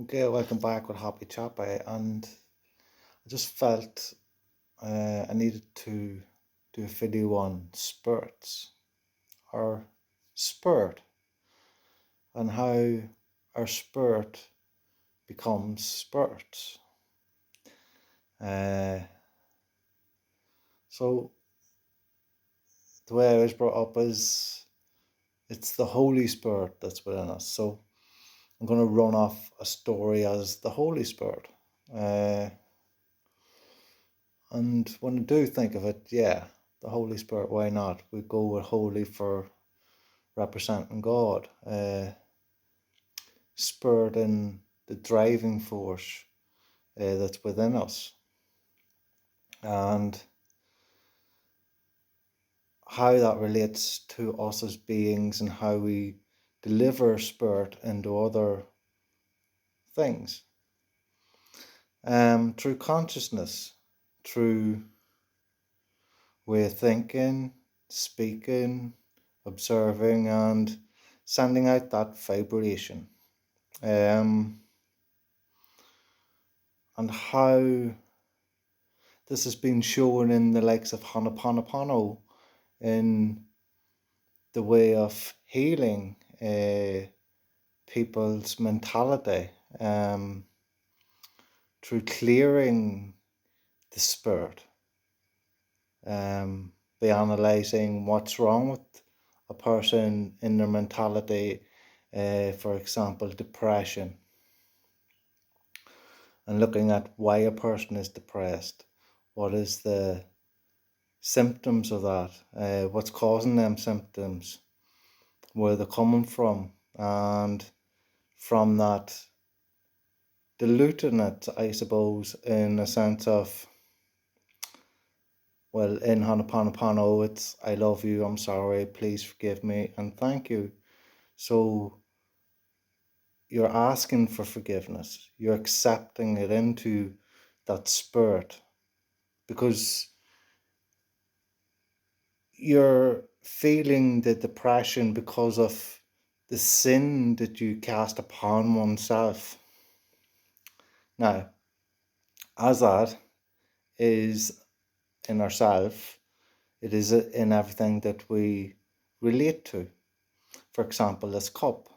Okay, welcome back with Happy Chappy, and I just felt I needed to do a video on spirits or spirit and how our spirit becomes spirits. Uh, so the way I was brought up is it's the Holy Spirit that's within us. So I'm going to run off a story as the Holy Spirit. And when I do think of it, yeah, the Holy Spirit, why not? We go with holy for representing God. Spirit and the driving force that's within us. And how that relates to us as beings and how we deliver spirit into other things. Through consciousness, through way of thinking, speaking, observing, and sending out that vibration. And how this has been shown in the likes of Ho'oponopono in the way of healing people's mentality, through clearing the spirit, by analysing what's wrong with a person in their mentality, for example, depression, and looking at why a person is depressed, what is the symptoms of that, what's causing them symptoms, where they're coming from, and from that diluting it, I suppose, in a sense of, well, in Ho'oponopono, it's I love you, I'm sorry, please forgive me, and thank you. So you're asking for forgiveness, you're accepting it into that spirit, because you're feeling the depression because of the sin that you cast upon oneself. Now, as that is in ourself, it is in everything that we relate to. For example, this cup,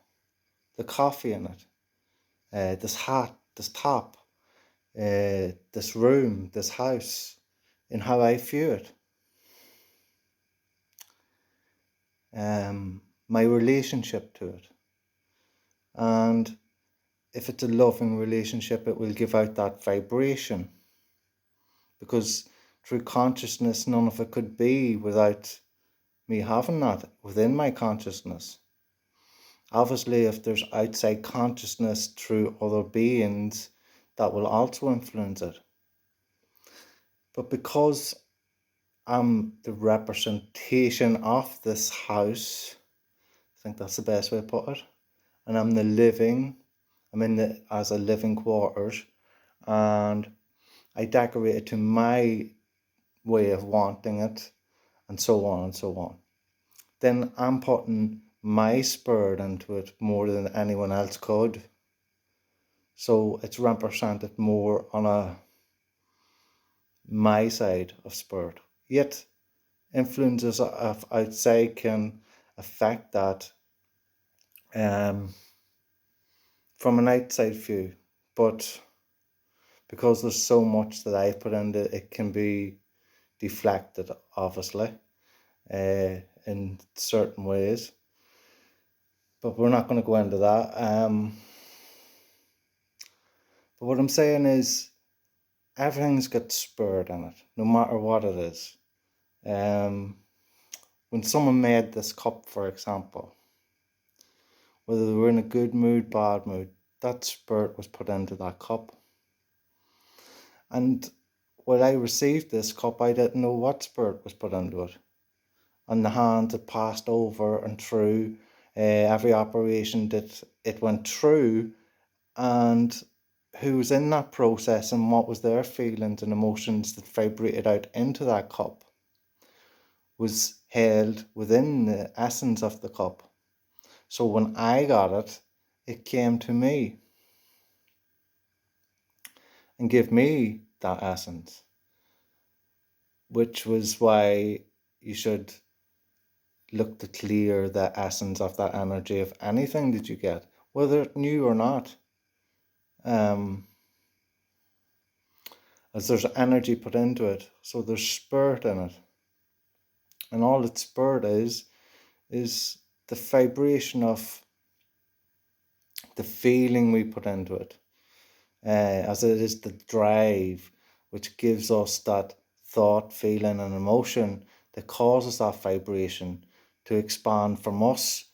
the coffee in it, this hat, this top, this room, this house, and how I view it. My relationship to it. And if it's a loving relationship, it will give out that vibration. Because through consciousness, none of it could be without me having that within my consciousness. Obviously, if there's outside consciousness through other beings, that will also influence it. But because I'm the representation of this house, I think that's the best way to put it, and I'm in the as a living quarters, and I decorate it to my way of wanting it, and so on and so on. Then I'm putting my spirit into it more than anyone else could. So it's represented more on my side of spirit. Yet influences of outside can affect that from an outside view. But because there's so much that I put into it, it can be deflected, obviously, in certain ways. But we're not going to go into that. But what I'm saying is, everything's got spirit in it, no matter what it is. When someone made this cup, for example, whether they were in a good mood, bad mood, that spirit was put into that cup. And when I received this cup, I didn't know what spirit was put into it. And the hand that passed over and through every operation that it went through, and who was in that process and what was their feelings and emotions that vibrated out into that cup was held within the essence of the cup. So when I got it, it came to me. and give me that essence, which was why you should look to clear the essence of that energy of anything that you get, whether it's new or not. As there's energy put into it, so there's spirit in it. And all that spirit is the vibration of the feeling we put into it. As it is the drive which gives us that thought, feeling, and emotion that causes that vibration to expand from us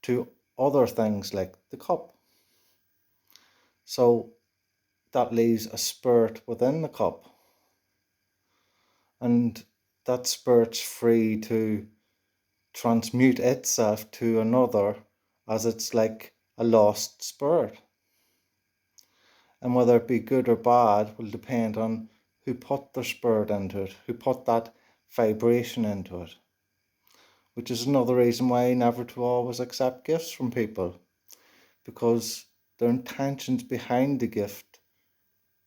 to other things like the cup. So that leaves a spirit within the cup, and that spirit's free to transmute itself to another as it's like a lost spirit. And whether it be good or bad will depend on who put their spirit into it, who put that vibration into it. Which is another reason why I never to always accept gifts from people, because their intentions behind the gift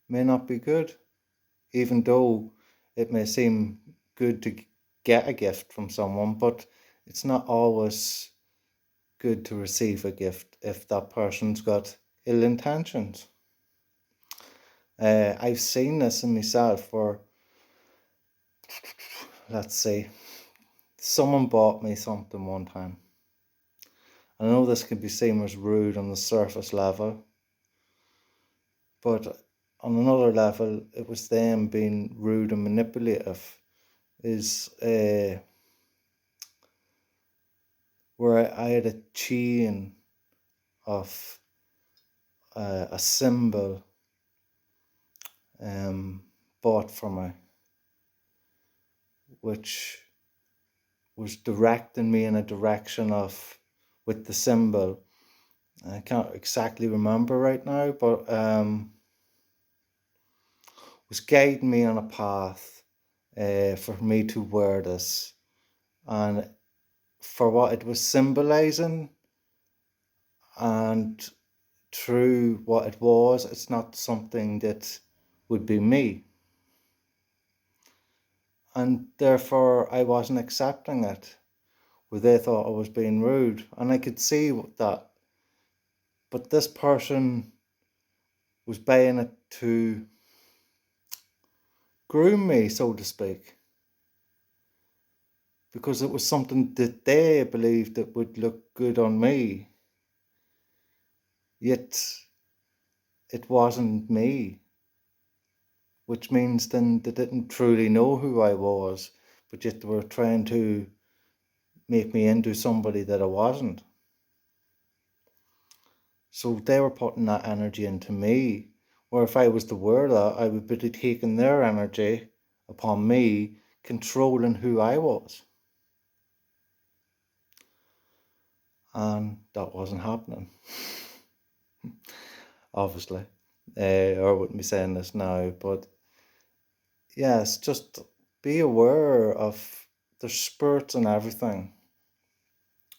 may not be good, even though it may seem good to get a gift from someone, but it's not always good to receive a gift if that person's got ill intentions. I've seen this in myself where, let's say, someone bought me something one time. I know this could be seen as rude on the surface level, but on another level, it was them being rude and manipulative. Where I had a chain of a symbol bought for me, which was directing me in a direction of, with the symbol, I can't exactly remember right now, but was guiding me on a path for me to wear this, and for what it was symbolizing, and through what it was, it's not something that would be me. And therefore, I wasn't accepting it, where they thought I was being rude. And I could see that. But this person was buying it to groom me, so to speak, because it was something that they believed that would look good on me. Yet it wasn't me, which means then they didn't truly know who I was, but yet they were trying to make me into somebody that I wasn't. So they were putting that energy into me, where if I was to wear that, I would be taking their energy upon me, controlling who I was. And that wasn't happening, obviously. Or I wouldn't be saying this now, but yes, just be aware of there's spirits in everything,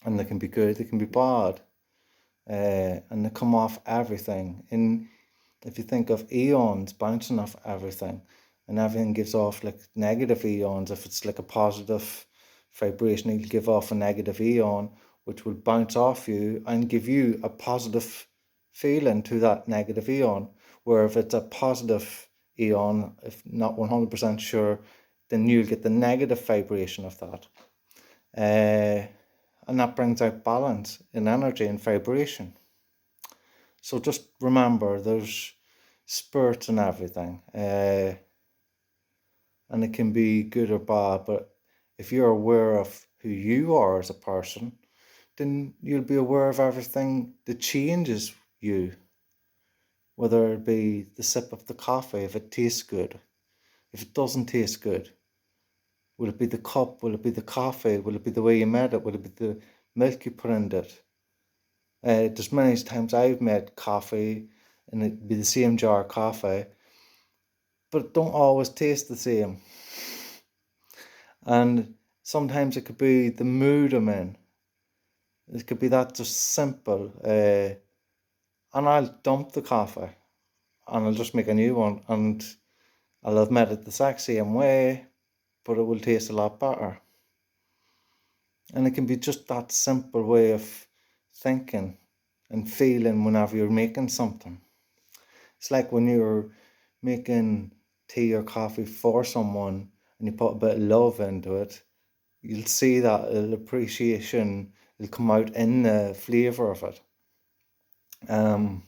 and they can be good, they can be bad, and they come off everything. And if you think of eons bouncing off everything, and everything gives off like negative eons, if it's like a positive vibration, it'll give off a negative eon, which will bounce off you and give you a positive feeling to that negative eon. Where if it's a positive eon, if not 100% sure, then you'll get the negative vibration of that. And that brings out balance in energy and vibration. So just remember, there's spirits in everything, and it can be good or bad. But if you're aware of who you are as a person, then you'll be aware of everything that changes you. Whether it be the sip of the coffee, if it tastes good, if it doesn't taste good, will it be the cup? Will it be the coffee? Will it be the way you made it? Will it be the milk you put in it? There's many times I've made coffee and it'd be the same jar of coffee, but it don't always taste the same. And sometimes it could be the mood I'm in. It could be that just simple. And I'll dump the coffee. and I'll just make a new one, and I'll have made it the exact same way, but it will taste a lot better. And it can be just that simple way of thinking and feeling whenever you're making something. It's like when you're making tea or coffee for someone and you put a bit of love into it, you'll see that appreciation will come out in the flavour of it. An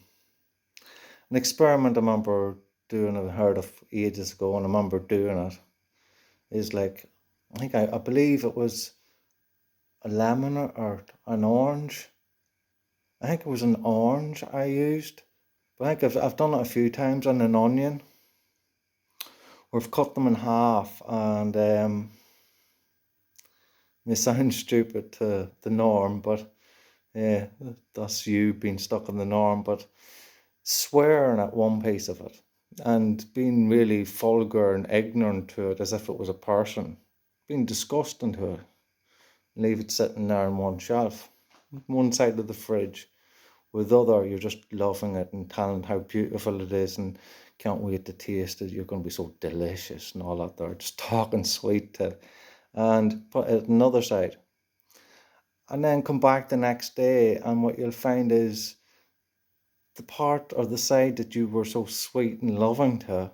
experiment I remember doing, I heard of ages ago, and I remember doing it, is like, I believe it was a lemon or an orange. I think it was an orange I used, but I think I've done it a few times on an onion. We've cut them in half, and it sounds stupid to the norm, but yeah, that's you being stuck in the norm. But swearing at one piece of it and being really vulgar and ignorant to it as if it was a person, being disgusting to it, leave it sitting there on one shelf, one side of the fridge. With the other, you're just loving it and telling how beautiful it is and can't wait to taste it. You're going to be so delicious and all that there, just talking sweet to it. And put it another side. And then come back the next day, and what you'll find is the part or the side that you were so sweet and loving to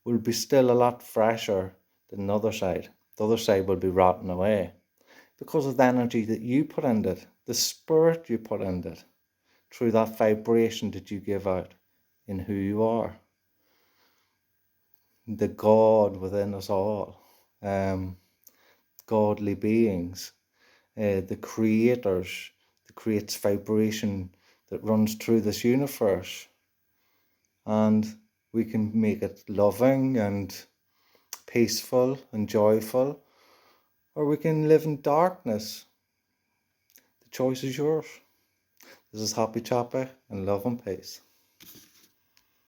will be still a lot fresher than the other side. The other side will be rotting away because of the energy that you put into it, the spirit you put into it, through that vibration that you give out in who you are. The God within us all, godly beings, the creators that creates vibration that runs through this universe. And we can make it loving and peaceful and joyful, or we can live in darkness. The choice is yours. This is Happy Chappy, and love and peace.